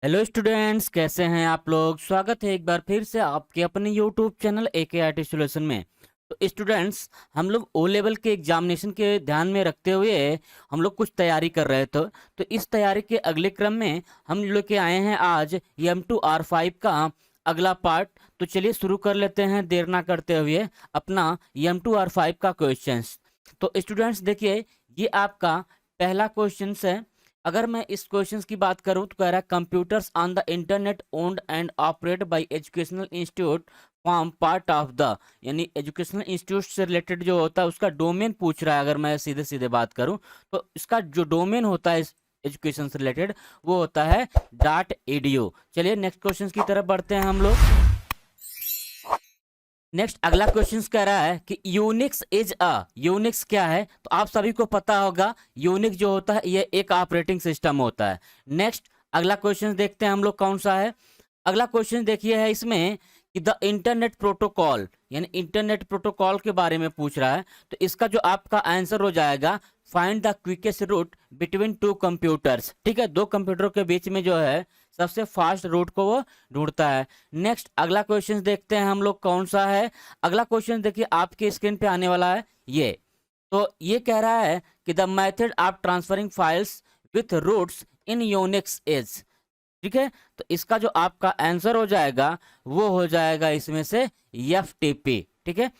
Hello students, कैसे हैं आप लोग। स्वागत है एक बार फिर से आपके अपने यूट्यूब चैनल AKIT सॉल्यूशन में। तो स्टूडेंट्स, हम लोग ओ लेवल के एग्जामिनेशन के ध्यान में रखते हुए हम लोग कुछ तैयारी कर रहे थे। तो इस तैयारी के अगले क्रम में हम लोग के आए हैं आज M2R5 का अगला पार्ट। तो चलिए शुरू कर लेते हैं देर ना करते हुए अपना M2R5 का क्वेश्चंस। तो स्टूडेंट्स देखिए, ये आपका पहला क्वेश्चन है। अगर मैं इस क्वेश्चंस की बात करूं तो कह रहा है computers on the internet owned and operate by educational institute form part of the, यानी एजुकेशनल इंस्टीट्यूट से रिलेटेड जो होता है उसका डोमेन पूछ रहा है। अगर मैं सीधे सीधे बात करूं तो इसका जो डोमेन होता है एजुकेशन से रिलेटेड वो होता है .edu। चलिए नेक्स्ट क्वेश्चन की तरफ बढ़ते हैं हम लोग। नेक्स्ट अगला क्वेश्चन कह रहा है कि यूनिक्स इज अ, यूनिक्स क्या है। तो आप सभी को पता होगा यूनिक्स जो होता है ये एक ऑपरेटिंग सिस्टम होता है। नेक्स्ट अगला क्वेश्चन देखते हैं हम लोग कौन सा है। अगला क्वेश्चन देखिए है इसमें कि द इंटरनेट प्रोटोकॉल, यानी इंटरनेट प्रोटोकॉल के बारे में पूछ रहा है। तो इसका जो आपका आंसर हो जाएगा find the quickest route between two computers. ठीक है, दो कंप्यूटरों के बीच में जो है सबसे फास्ट रूट को वो ढूंढता है। नेक्स्ट अगला क्वेश्चन देखते हैं हम लोग कौन सा है। अगला क्वेश्चन देखिए आपके स्क्रीन पे आने वाला है ये। तो ये कह रहा है कि the method of transferring files with routes in Unix is. ठीक है, तो इसका जो आपका आंसर हो जाएगा वो हो जाएगा इसमें से FTP। ठीक है,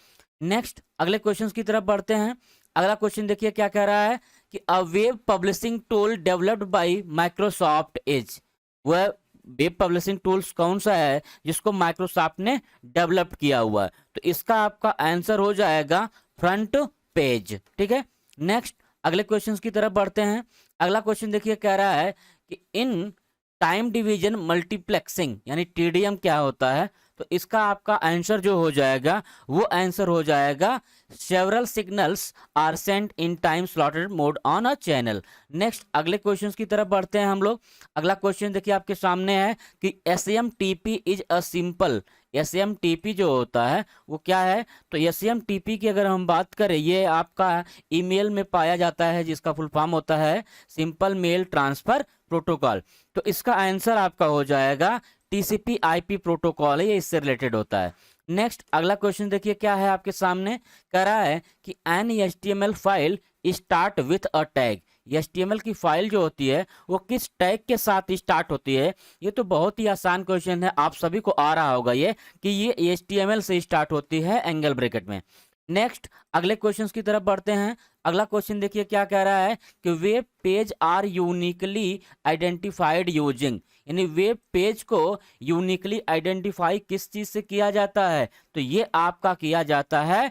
नेक्स्ट अगले क्वेश्चन की तरफ बढ़ते हैं। अगला क्वेश्चन देखिए क्या कह रहा है कि a web publishing tool developed by Microsoft is. वह वेब पब्लिशिंग टूल्स कौन सा है जिसको माइक्रोसॉफ्ट ने डेवलप किया हुआ है। तो इसका आपका आंसर हो जाएगा फ्रंट पेज। ठीक है, नेक्स्ट अगले क्वेश्चन की तरफ बढ़ते हैं। अगला क्वेश्चन देखिए कह रहा है कि इन टाइम डिवीजन मल्टीप्लेक्सिंग यानी TDM क्या होता है। तो इसका आपका आंसर जो हो जाएगा वो आंसर हो जाएगा several signals are sent in time slotted mode on a channel. Next अगले क्वेश्चंस की तरफ बढ़ते हैं हम लोग। अगला क्वेश्चन देखिए आपके सामने है कि SMTP is a simple. SMTP जो होता है वो क्या है। तो SMTP की अगर हम बात करें ये आपका ईमेल में पाया जाता है जिसका फुल फॉर्म होता है सिंपल मेल ट्रांसफर प्रोटोकॉल। तो इसका आंसर आपका हो जाएगा TCP/IP प्रोटोकॉल है, ये इससे रिलेटेड होता है। नेक्स्ट अगला क्वेश्चन देखिए क्या है आपके सामने। कह रहा है कि an HTML file start with a tag. HTML की फाइल जो होती है वो किस टैग के साथ स्टार्ट होती है। ये तो बहुत ही आसान क्वेश्चन है, आप सभी को आ रहा होगा ये कि ये HTML से स्टार्ट होती है एंगल ब्रैकेट में। नेक्स्ट अगले क्वेश्चन की तरफ बढ़ते हैं। अगला क्वेश्चन देखिए क्या कह रहा है कि web page are uniquely identified using, यानी वेब पेज को यूनिकली आइडेंटिफाई किस चीज से किया जाता है। तो ये आपका किया जाता है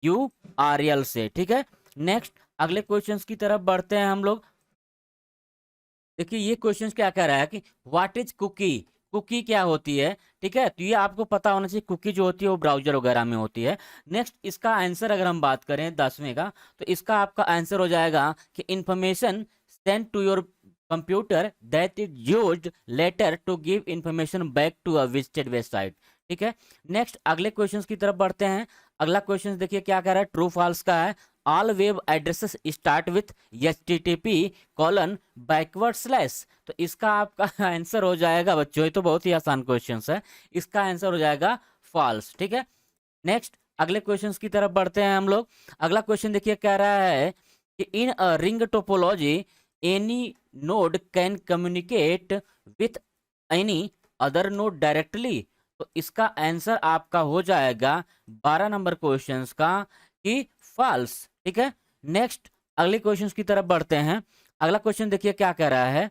URL से। ठीक है, नेक्स्ट अगले क्वेश्चन की तरफ बढ़ते हैं हम लोग। देखिए ये क्वेश्चन क्या कह रहा है कि व्हाट इज कुकी। कुकी क्या होती है। ठीक है, तो ये आपको पता होना चाहिए। कुकी जो होती है वो ब्राउजर वगैरह में होती है। नेक्स्ट इसका आंसर अगर हम बात करें 10वें का तो इसका आपका आंसर हो जाएगा कि information send to your computer that is used later to give information back to a visited website. ठीक है, नेक्स्ट अगले क्वेश्चन की तरफ बढ़ते हैं। अगला क्वेश्चन देखिए क्या कह रहा है, ट्रू फॉल्स का है। All web addresses start with HTTP colon backward slash. तो इसका आपका आंसर हो जाएगा बच्चों, ये तो बहुत ही आसान क्वेश्चन है, इसका आंसर हो जाएगा फॉल्स। ठीक है, नेक्स्ट अगले क्वेश्चन की तरफ बढ़ते हैं हम लोग। अगला क्वेश्चन देखिए कह रहा है कि in a ring topology any node can communicate with any other node directly. तो इसका आंसर आपका हो जाएगा 12 नंबर क्वेश्चन का कि फॉल्स। ठीक है, नेक्स्ट अगले क्वेश्चन की तरफ बढ़ते हैं। अगला क्वेश्चन देखिए क्या कह रहा है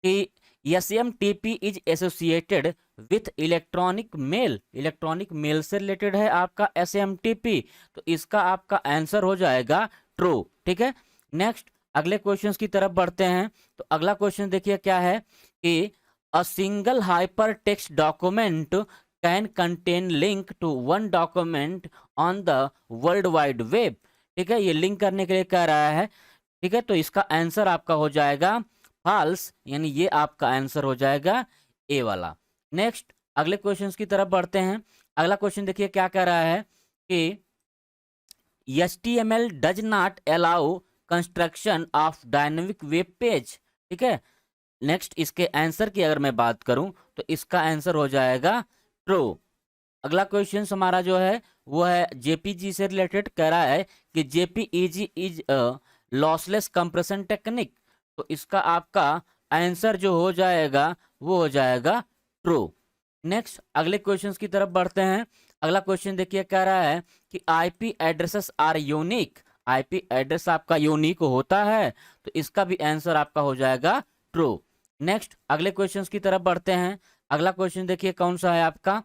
कि SMTP is associated with electronic mail. Electronic mail से रिलेटेड है आपका SMTP। तो इसका आपका आंसर हो जाएगा ट्रू। ठीक है, नेक्स्ट अगले क्वेश्चन की तरफ बढ़ते हैं। तो अगला क्वेश्चन देखिए क्या है कि a single hyper text document can contain link to one document on the world wide web. ठीक है, ये लिंक करने के लिए कह रहा है। ठीक है, तो इसका आंसर आपका हो जाएगा फॉल्स, यानी ये आपका आंसर हो जाएगा ए वाला। नेक्स्ट अगले क्वेश्चन की तरफ बढ़ते हैं। अगला क्वेश्चन देखिए क्या कह रहा है कि HTML does not allow construction of dynamic web page. ठीक है, नेक्स्ट इसके आंसर की अगर मैं बात करूं तो इसका आंसर हो जाएगा ट्रू। अगला क्वेश्चन हमारा जो है वो है जेपीजी से रिलेटेड, कह रहा है कि JPEG is a lossless compression technique. तो इसका आपका आंसर जो हो जाएगा वो हो जाएगा ट्रू। नेक्स्ट अगले क्वेश्चंस की तरफ बढ़ते हैं। अगला क्वेश्चन देखिए, कह रहा है कि IP addresses are unique. IP address आपका यूनिक होता है, तो इसका भी आंसर आपका हो जाएगा ट्रू। नेक्स्ट अगले क्वेश्चंस की तरफ बढ़ते हैं। अगला क्वेश्चन देखिए कौन सा है आपका,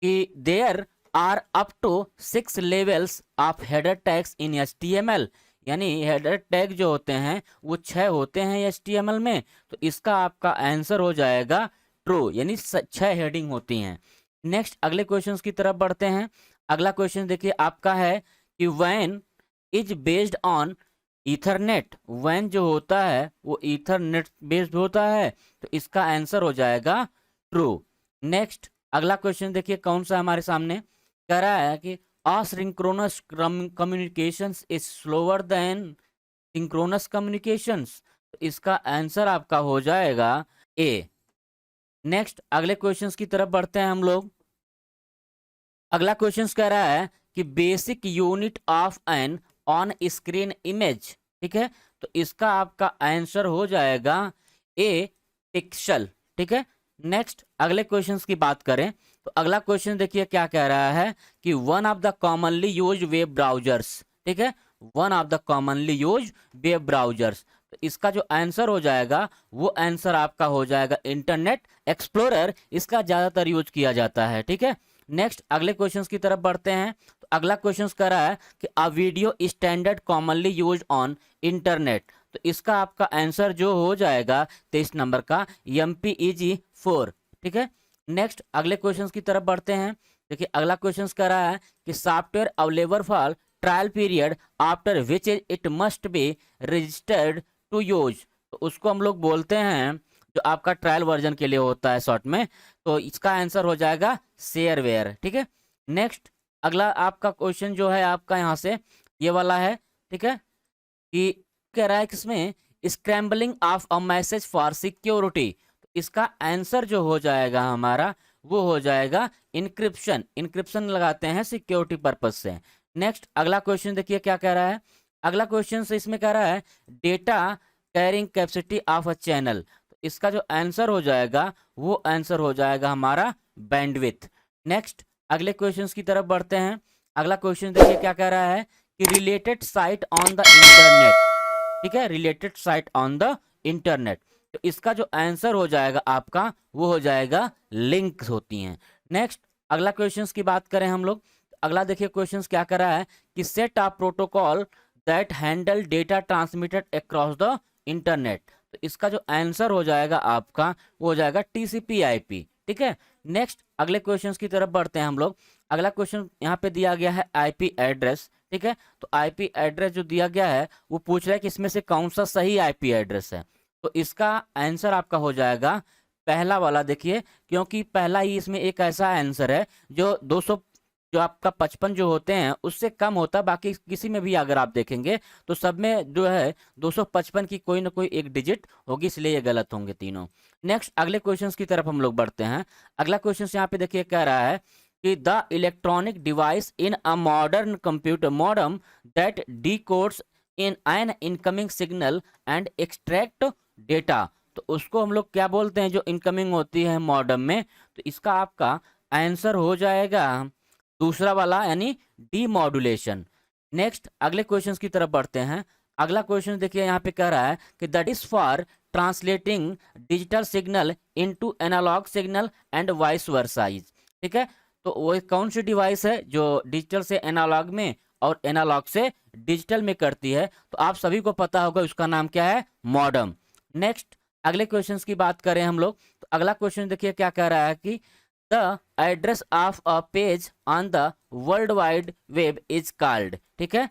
कि there are up to 6 levels of header tags in HTML। यानी हेडर टैग जो होते हैं वो 6 होते हैं HTML में, तो इसका आपका आंसर हो जाएगा ट्रू, यानी 6 हेडिंग होती हैं। नेक्स्ट अगले क्वेश्चंस की तरफ बढ़ते हैं। अगला क्वेश्चन देखिए आपका है कि वैन इज बेस्ड ऑन ईथरनेट। वैन जो होता है वो ईथरनेट बेस्ड होता है, तो इसका आंसर हो जाएगा ट्रू। नेक्स्ट अगला क्वेश्चन देखिए कौन सा हमारे सामने, कह रहा है कि asynchronous communications is slower then synchronous communications. तो इसका आंसर आपका हो जाएगा ए। नेक्स्ट अगले क्वेश्चंस की तरफ बढ़ते हैं हम लोग। अगला क्वेश्चंस कह रहा है कि basic unit of an on screen image. ठीक है, तो इसका आपका आंसर हो जाएगा ए पिक्सल। ठीक है, नेक्स्ट अगले क्वेश्चंस की बात करें तो अगला क्वेश्चन देखिए क्या कह रहा है कि one of the commonly use web browsers. ठीक है, one of the commonly use web browsers. तो इसका जो आंसर हो जाएगा वो आंसर आपका हो जाएगा इंटरनेट एक्सप्लोरर। इसका ज्यादातर यूज किया जाता है। ठीक है, नेक्स्ट अगले क्वेश्चंस की तरफ बढ़ते हैं। तो अगला क्वेश्चन कह रहा है कि a video standard commonly use on internet. तो इसका आपका आंसर जो हो जाएगा 23 नंबर का MPEG-4। ठीक है, नेक्स्ट अगले क्वेश्चंस की तरफ बढ़ते हैं। देखिए अगला क्वेश्चन कह रहा है कि software available for trial period after which it must be registered to use. तो उसको हम लोग बोलते हैं जो आपका ट्रायल वर्जन के लिए होता है शॉर्ट में, तो इसका आंसर हो जाएगा शेयरवेयर। ठीक है, नेक्स्ट अगला आपका क्वेश्चन जो है आपका यहाँ से ये वाला है। ठीक है, कि कह रहा है कि इसमें scrambling of a message for security. तो इसका आंसर जो हो जाएगा हमारा वो हो जाएगा इनक्रिप्शन। इनक्रिप्शन लगाते हैं सिक्योरिटी पर्पज से। नेक्स्ट अगला क्वेश्चन देखिए क्या कह रहा है। अगला क्वेश्चन से इसमें कह रहा है data carrying capacity of a channel. तो इसका जो आंसर हो जाएगा वो आंसर हो जाएगा हमारा बैंडविड्थ। नेक्स्ट अगले क्वेश्चन की तरफ बढ़ते हैं। अगला क्वेश्चन देखिए क्या कह रहा है कि related site on the internet. ठीक है, related site on the internet. तो इसका जो आंसर हो जाएगा आपका वो हो जाएगा लिंक्स होती हैं। नेक्स्ट अगला क्वेश्चंस की बात करें हम लोग। अगला देखिए क्वेश्चंस क्या कर रहा है कि set of protocol that handle data transmitted across the internet. तो इसका जो आंसर हो जाएगा आपका वो हो जाएगा TCP/IP। ठीक है, नेक्स्ट अगले क्वेश्चंस की तरफ बढ़ते हैं हम लोग। अगला क्वेश्चन यहाँ पे दिया गया है IP एड्रेस। ठीक है, तो IP एड्रेस जो दिया गया है वो पूछ रहा है कि इसमें से कौन सा सही IP एड्रेस है। तो इसका आंसर आपका हो जाएगा पहला वाला। देखिए क्योंकि पहला ही इसमें एक ऐसा आंसर है जो 200 जो आपका 55 जो होते हैं उससे कम होता है। बाकी किसी में भी अगर आप देखेंगे तो सब में जो है 255 की कोई ना कोई एक डिजिट होगी, इसलिए ये गलत होंगे तीनों। नेक्स्ट अगले क्वेश्चंस की तरफ हम लोग बढ़ते हैं। अगला क्वेश्चन यहाँ पे देखिए कह रहा है कि the electronic device in a modern computer modem that डिकोड्स in an incoming signal and extract data. तो उसको हम लोग क्या बोलते हैं जो इनकमिंग होती है मॉडम में। तो इसका आपका आंसर हो जाएगा दूसरा वाला यानी डीमॉड्यूलेशन। नेक्स्ट अगले क्वेश्चंस की तरफ बढ़ते हैं। अगला क्वेश्चन देखिए यहाँ पे कह रहा है कि that is for translating digital signal into analog signal and vice versa. ठीक है, तो वो कौन सी डिवाइस है जो डिजिटल से एनालॉग में और एनालॉग से डिजिटल में करती है। तो आप सभी को पता होगा उसका नाम क्या है, मॉडम। नेक्स्ट अगले क्वेश्चंस की बात करें हम लोग तो अगला क्वेश्चन देखिए क्या कह रहा है कि the address of a page on the world wide web is called. ठीक है,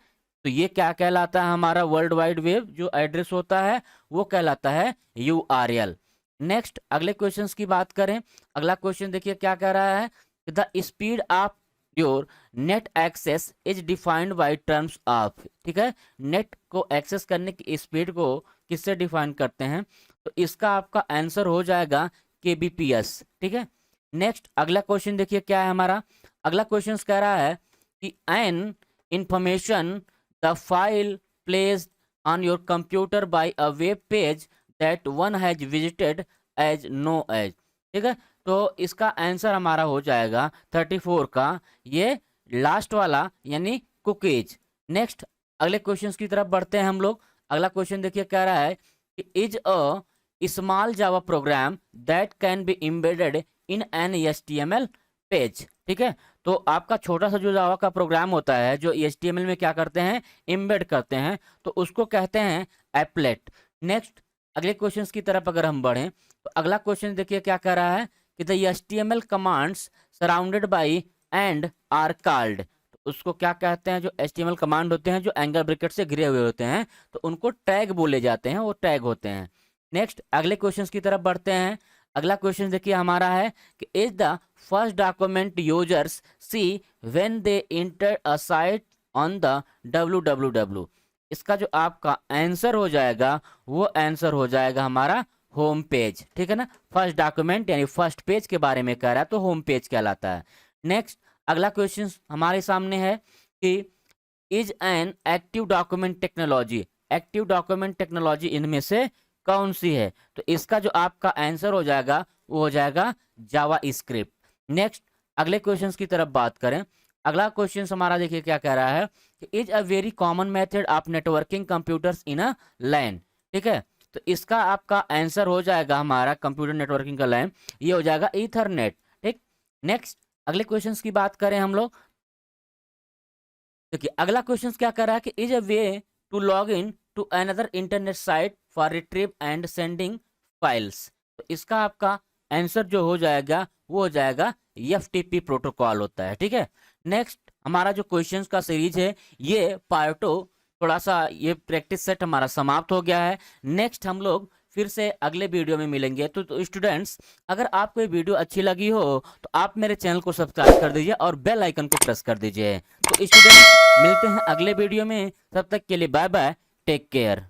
तो ये क्या कहलाता है हमारा वर्ल्ड वाइड वेब जो एड्रेस होता है वो कहलाता है URL। नेक्स्ट अगले क्वेश्चंस की बात करें। अगला क्वेश्चन देखिए क्या कह रहा है the speed of your net access is defined by terms of, ठीक है, नेट को एक्सेस करने की स्पीड को किससे डिफाइन करते हैं, तो इसका आपका आंसर हो जाएगा kbps, ठीक है। नेक्स्ट अगला क्वेश्चन देखिए क्या है हमारा। अगला क्वेश्चन कह रहा है कि an information the file placed on your computer by a web page that one has visited as no as, ठीक है। तो इसका आंसर हमारा हो जाएगा 34 का ये लास्ट वाला यानी कुकीज। नेक्स्ट अगले क्वेश्चन की तरफ बढ़ते हैं हम लोग। अगला क्वेश्चन देखिए कह रहा है कि is a small Java program that can be embedded in an HTML page, ठीक है। तो आपका छोटा सा जो जावा का प्रोग्राम होता है जो HTML में क्या करते हैं, एम्बेड करते हैं, तो उसको कहते हैं एप्लेट। नेक्स्ट अगले क्वेश्चन की तरफ अगर हम बढ़ें तो अगला क्वेश्चन देखिए क्या कह रहा है कि the HTML commands surrounded by and are called, उसको क्या कहते हैं, जो HTML कमांड होते हैं जो एंगल ब्रैकेट से घिरे हुए होते हैं तो उनको टैग बोले जाते हैं, वो टैग होते हैं। नेक्स्ट अगले क्वेश्चन की तरफ बढ़ते हैं। अगला क्वेश्चन देखिए हमारा है कि is the first document users see when they inter a site on the www, इसका जो आपका आंसर हो जाएगा वो आंसर हो जाएगा हमारा होम पेज, ठीक है ना। फर्स्ट डॉक्यूमेंट यानी फर्स्ट पेज के बारे में कह रहा है तो होम पेज कहलाता है। नेक्स्ट अगला क्वेश्चन हमारे सामने है कि is an active document technology, active document technology इनमें से कौन सी है, तो इसका जो आपका आंसर हो जाएगा वो हो जाएगा जावा स्क्रिप्ट। नेक्स्ट अगले क्वेश्चन की तरफ बात करें। अगला क्वेश्चन हमारा देखिए क्या कह रहा है कि is a very common method of networking computers in a LAN, ठीक है। तो इसका आपका आंसर हो जाएगा हमारा कंप्यूटर नेटवर्किंग का लैन, ये हो जाएगा ईथरनेट, ठीक। नेक्स्ट अगले क्वेश्चन की बात करें हम लोग। देखिए अगला क्वेश्चन क्या कर रहा है कि is a way to log in to another internet site for retrieve and sending files, तो इसका आपका आंसर जो हो जाएगा वो हो जाएगा FTP प्रोटोकॉल होता है, ठीक है। नेक्स्ट हमारा जो क्वेश्चंस का सीरीज है ये पार्टो थोड़ा सा ये प्रैक्टिस सेट हमारा समाप्त हो गया है। नेक्स्ट हम लोग फिर से अगले वीडियो में मिलेंगे। तो स्टूडेंट्स अगर आपको ये वीडियो अच्छी लगी हो तो आप मेरे चैनल को सब्सक्राइब कर दीजिए और बेल आइकन को प्रेस कर दीजिए। तो स्टूडेंट्स मिलते हैं अगले वीडियो में, तब तक के लिए बाय बाय, टेक केयर।